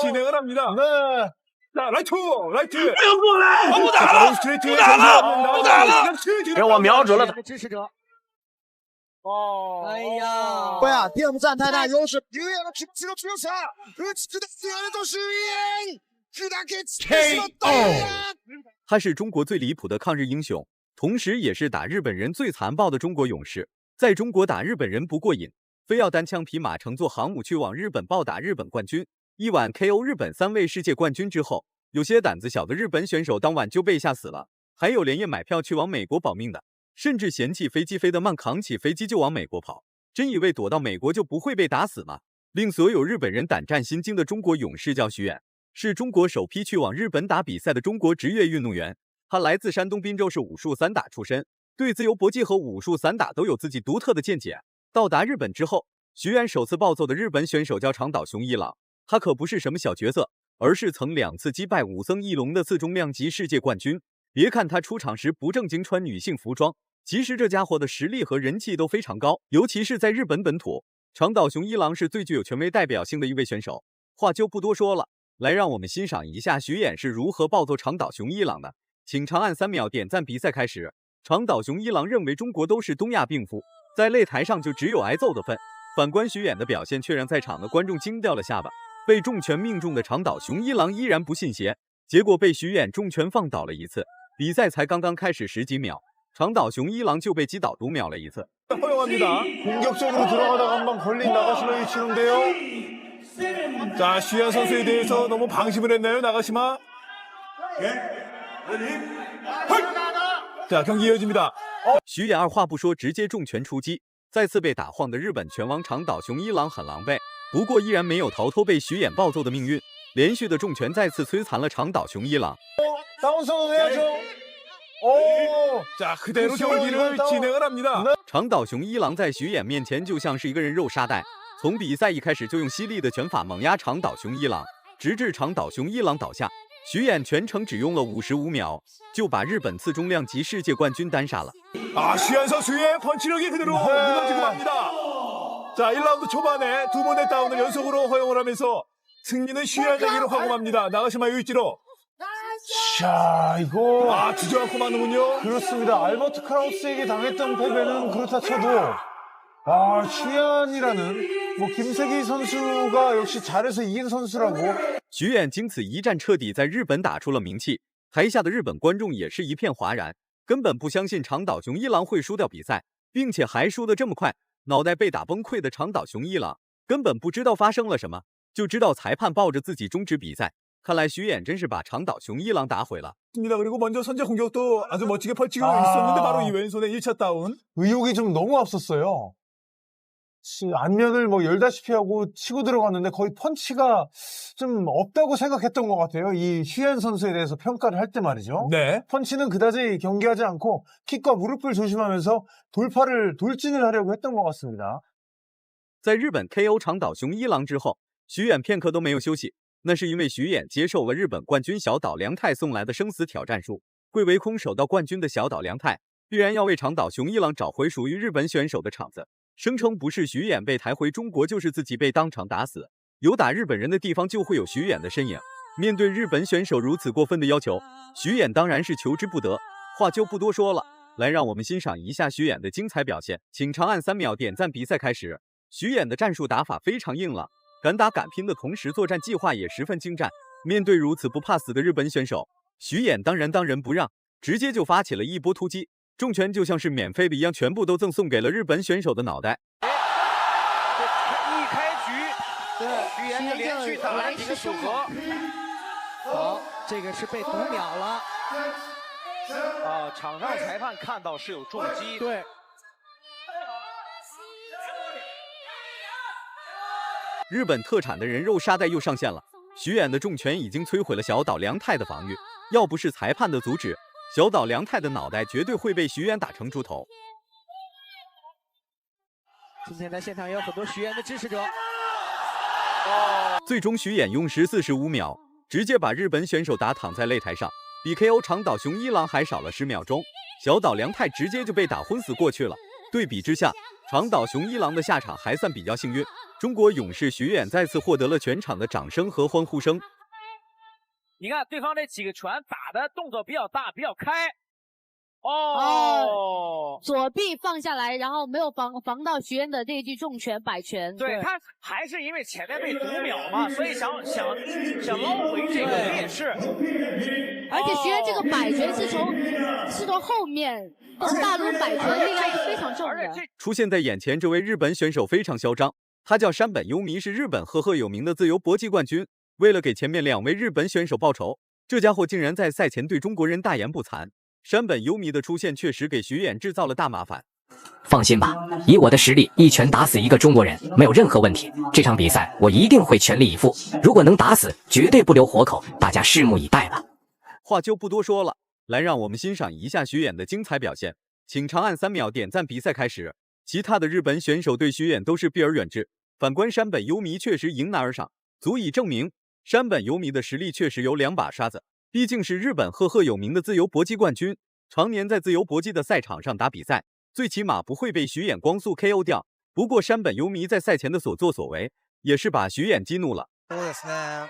진행을 합니다. 네. 자, 라이트! 不要过来！不打了， 스트레이트 不打了，不打了！给我瞄准了。支持者。哎呀，对啊，第二站太大优势，유연의 김치로 주사，打ち上げと主演，砕け散ってしまった。他是中国最离谱的抗日英雄，同时也是打日本人最残暴的中国勇士。在中国打日本人不过瘾，非要单枪匹马乘坐航母去往日本暴打日本冠军，一晚 KO 日本3位世界冠军之后，有些胆子小的日本选手当晚就被吓死了，还有连夜买票去往美国保命的，甚至嫌弃飞机飞得慢，扛起飞机就往美国跑，真以为躲到美国就不会被打死吗？令所有日本人胆战心惊的中国勇士叫徐远，是中国首批去往日本打比赛的中国职业运动员。他来自山东滨州，是武术散打出身，对自由搏击和武术散打都有自己独特的见解。到达日本之后，徐远首次暴揍的日本选手叫长岛雄一郎，他可不是什么小角色，而是曾2次击败武僧义龙的次重量级世界冠军。别看他出场时不正经穿女性服装，其实这家伙的实力和人气都非常高，尤其是在日本本土，长岛雄一郎是最具有权威代表性的一位选手。话就不多说了，来让我们欣赏一下徐远是如何暴揍长岛雄一郎的。请长按3秒点赞，比赛开始。长岛雄一郎认为中国都是东亚病夫，在擂台上就只有挨揍的份。反观徐远的表现，却让在场的观众惊掉了下巴。被重拳命中的长岛雄一郎依然不信邪，结果被徐远重拳放倒了一次。比赛才刚刚开始10几秒，长岛雄一郎就被击倒读秒了一次。 허용합니다. 공격적으로 들어가다가 한번 걸린 나가시마 위치인데요. 자, 쉬야 선수에 대해서 너무 방심을 했나요, 나가시마? 자, 경기 이어집니다. 徐远二话不说，直接重拳出击。再次被打晃的日本拳王长岛雄一郎很狼狈，不过依然没有逃脱被徐远暴揍的命运。连续的重拳再次摧残了长岛雄一郎。 다운선언 해야죠. 오, 자, 그대로 경기를 진행을 합니다. 长岛雄一郎在徐远面前就像是一个人肉沙袋，从比赛一开始就用犀利的拳法猛压长岛雄一郎，直至长岛雄一郎倒下。徐远全程只用了55秒，就把日本次重量级世界冠军单杀了。 아, 쉬안 선수의 펀치력이 그대로 무너지고 맙니다. 자, 1라운드 초반에 2번의 다운을 연속으로 허용을 하면서 승리는 쉬안에게로 가고 맙니다. 나가시마 유이치로. 자, 이거 아, 주저앉고 마는군요. 그렇습니다. 알버트 크라우스에게 당했던 패배는 그렇다 쳐도 쉬안이라는 김세기 선수가 역시 잘해서 이긴 선수라고. 徐远经此一战彻底在日本打出了名气，台下的日本观众也是一片哗然，根本不相信长岛雄一郎会输掉比赛，并且还输得这么快。脑袋被打崩溃的长岛雄一郎根本不知道发生了什么，就知道裁判抱着自己终止比赛。看来徐远真是把长岛雄一郎打毁了。 그리고 먼저 선제 공격도 아주 멋지게 펼치고 있었는데 바로 이 왼손의 1차 다운. 의욕이 좀 너무 앞섰어요. 안면을 열다시피 하고 치고 들어갔는데 거의 펀치가 좀 없다고 생각했던 것 같아요. 이 쉬안 선수에 대해서 평가를 할 때 말이죠. 네. 펀치는 그다지 경계하지 않고 킥과 무릎을 조심하면서 돌진을 하려고 했던 것 같습니다. 在日本 KO 长岛雄一郎之后，徐远片刻都没有休息，那是因为徐远接受了日本冠军小岛良太送来的生死挑战书。贵为空手道冠军的小岛良太，必然要为长岛雄一郎找回属于日本选手的场子。 声称不是徐远被抬回中国，就是自己被当场打死。有打日本人的地方，就会有徐远的身影。面对日本选手如此过分的要求，徐远当然是求之不得。话就不多说了，来让我们欣赏一下徐远的精彩表现。请长按3秒点赞，比赛开始。徐远的战术打法非常硬朗，敢打敢拼的同时，作战计划也十分精湛。面对如此不怕死的日本选手，徐远当仁不让，直接就发起了一波突击。 重拳就像是免费的一样，全部都赠送给了日本选手的脑袋。一开局，对，徐岩就连续打了几个组合。好，这个是被读秒了。场上裁判看到是有重击。对。日本特产的人肉沙袋又上线了，徐远的重拳已经摧毁了小岛良太的防御，要不是裁判的阻止。 小岛良太的脑袋绝对会被徐远打成猪头。今天在现场也有很多徐远的支持者。最终徐远用时45秒，直接把日本选手打躺在擂台上，比 KO 长岛雄一郎还少了10秒钟。小岛良太直接就被打昏死过去了。对比之下，长岛雄一郎的下场还算比较幸运，中国勇士徐远再次获得了全场的掌声和欢呼声。你看对方这几个拳打的动作比较大，比较开。左臂放下来，然后没有防到徐渊的这一记重拳摆拳。对，他还是因为前面被读秒嘛，所以想捞回这个劣势。而且徐渊这个摆拳是从后面大陆摆拳，力量是非常重的。出现在眼前这位日本选手非常嚣张，他叫山本优弥，是日本赫赫有名的自由搏击冠军。为了给前面2位日本选手报仇，这家伙竟然在赛前对中国人大言不惭。山本优弥的出现确实给徐远制造了大麻烦。放心吧，以我的实力，一拳打死一个中国人没有任何问题。这场比赛我一定会全力以赴，如果能打死，绝对不留活口，大家拭目以待吧。话就不多说了，来让我们欣赏一下徐远的精彩表现。请长按3秒点赞。比赛开始，其他的日本选手对徐远都是避而远之，反观山本优弥确实迎难而上，足以证明山本优弥的实力确实有2把刷子。毕竟是日本赫赫有名的自由搏击冠军，常年在自由搏击的赛场上打比赛，最起码不会被徐远光速 KO 掉。不过山本优弥在赛前的所作所为，也是把徐远激怒了。そうですね。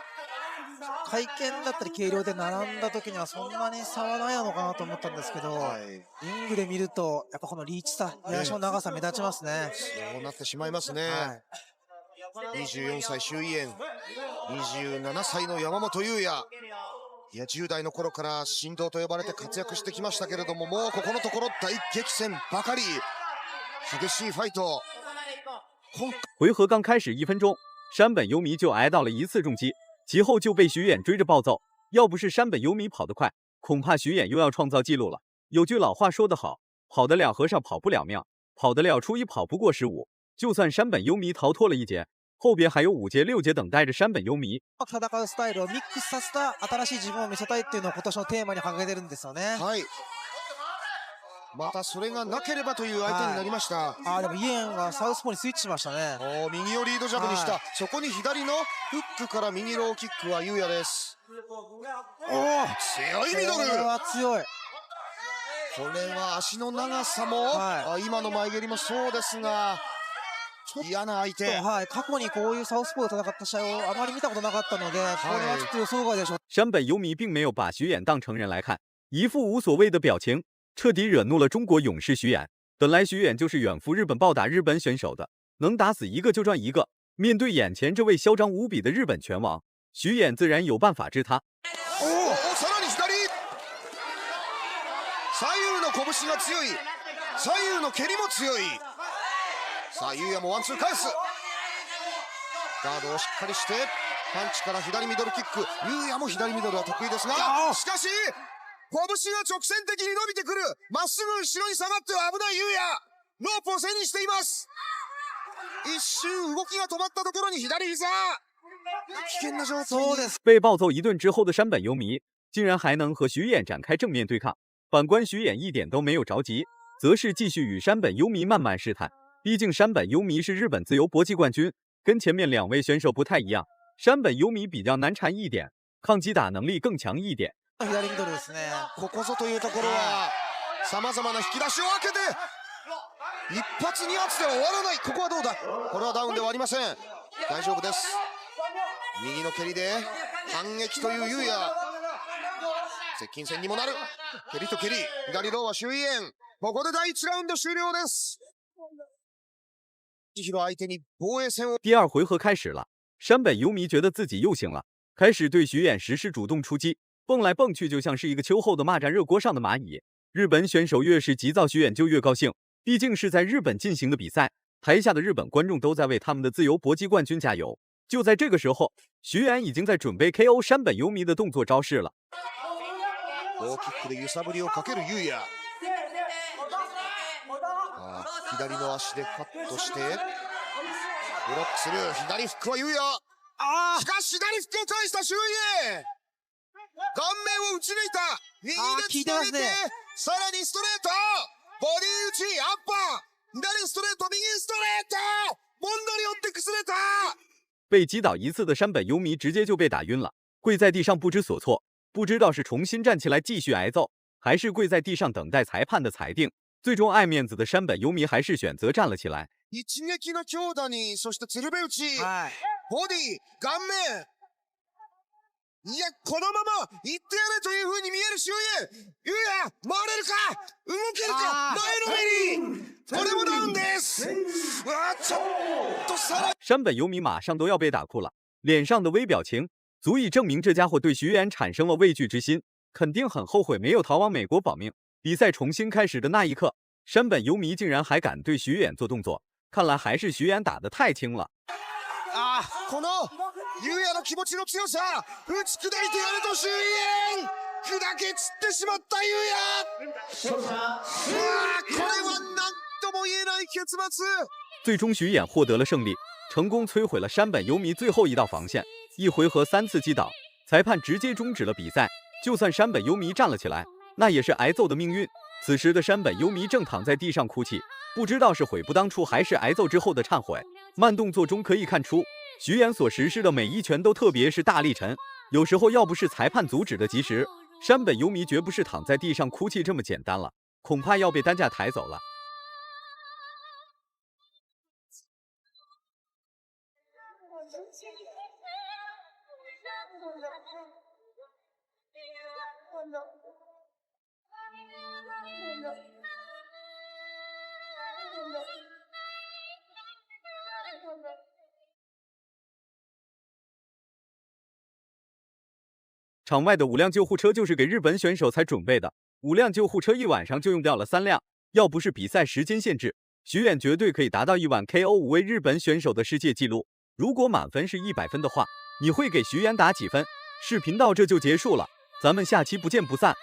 会見だったり軽量で並んだ時にはそんなに差はないのかなと思ったんですけど、リングで見るとやっぱこのリーチ差、足の長さ目立ちますね。そうなってしまいますね。24歳周囲炎、27歳の山本優也。いや10代の頃から神童と呼ばれて活躍してきましたけれども、もうここのところ大激戦ばかり。激しいファイト。回合刚开始1分钟，山本优弥就挨到了1次重击，其后就被徐远追着暴揍。要不是山本优弥跑得快，恐怕徐远又要创造纪录了。有句老话说得好，跑得了和尚跑不了庙，跑得了初一跑不过15。就算山本优弥逃脱了1节，后边还有5节、6节等待着山本優弥。戦うスタイルをミックスさせた新しい自分を見せたいっていうのを今年のテーマに掲げてるんですよね。はい。またそれがなければという相手になりました。でもイエンはサウスポーにスイッチしましたね。右をリードジャブにした。そこに左のフックから右ローキックは優也です。強いミドル。これは強い。これは足の長さも、今の前蹴りもそうですが。嫌な相手。過去にこういうサウスポーで戦った試合をあまり見たことなかったので、これはちょっと予想外でしょ。山本優弥并没有把徐远当成人来看，一副无所谓的表情，彻底惹怒了中国勇士徐远。本来徐远就是远赴日本暴打日本选手的，能打死1个就赚1个。面对眼前这位嚣张无比的日本拳王，徐远自然有办法治他。さらに左。左右の拳が強い。左右の蹴りも強い。さあ、優也もワンツー返す。ガードをしっかりして、パンチから左ミドルキック。優也も左ミドルは得意ですが、しかし、拳が直線的に伸びてくる。まっすぐ後ろに下がっては危ない優也。ロープを背にしています。一瞬動きが止まったところに左膝。危険な状態。被暴揍1顿之后的山本優弥，竟然还能和徐远展开正面对抗。反观徐远一点都没有着急，则是继续与山本優弥慢慢试探。毕竟山本優弥是日本自由搏击冠军，跟前面2位选手不太一样。山本優弥比较难缠一点，抗击打能力更强一点。左ミドルですね。ここぞというところは様々な引き出しを開けて1発2発では終わらない。ここはどうだ。これはダウンではありません。大丈夫です。右の蹴りで反撃という優也。接近戦にもなる。蹴りと蹴り。左ローは周囲炎。ここで第1ラウンド終了です。第2回合开始了，山本優弥觉得自己又行了，开始对徐远实施主动出击，蹦来蹦去就像是一个秋后的蚂蚱热锅上的蚂蚁。日本选手越是急躁，徐远就越高兴，毕竟是在日本进行的比赛，台下的日本观众都在为他们的自由搏击冠军加油。就在这个时候，徐远已经在准备 KO 山本優弥的动作招式了。ローキックで揺さぶりをかける優也。左の足でカットしてブロックする。左フックは優也。しかし左フックを返した周囲。顔面を打ち抜いた。右でつなげて、さらにストレート。ボディ打ち、アッパー。左ストレート、右ストレート。ボンドによって崩れた。被击倒1次的山本優弥直接就被打晕了，跪在地上不知所措，不知道是重新站起来继续挨揍，还是跪在地上等待裁判的裁定。最终爱面子的山本优弥还是选择站了起来。一撃の強打に、そして鶴瓶打ち、ボディ、顔面。いや、このまま行ってやれという風に見える周囲。ゆうや、回れるか、動けるか、前のめり。これもダウンです。うわ、ちょっとさら。山本优弥马上都要被打哭了，脸上的微表情足以证明这家伙对徐远产生了畏惧之心，肯定很后悔没有逃往美国保命。比赛重新开始的那一刻，山本优弥竟然还敢对徐远做动作，看来还是徐远打得太轻了。このゆうやの気持ちの強さ、打ち砕いてやると周囲。砕け散ってしまったゆうや。これは何とも言えない結末。最终徐远获得了胜利，成功摧毁了山本优弥最后一道防线。一回合3次击倒，裁判直接终止了比赛。就算山本优弥站了起来，那也是挨揍的命运。此时的山本优弥正躺在地上哭泣，不知道是悔不当初还是挨揍之后的忏悔。慢动作中可以看出，徐远所实施的每一拳都特别是大力沉，有时候要不是裁判阻止的及时，山本优弥绝不是躺在地上哭泣这么简单了，恐怕要被担架抬走了。场外的5辆救护车就是给日本选手才准备的，5辆救护车一晚上就用掉了3辆。要不是比赛时间限制，徐远绝对可以达到1晚 KO 5位日本选手的世界纪录。如果满分是100分的话，你会给徐远打几分？视频到这就结束了，咱们下期不见不散。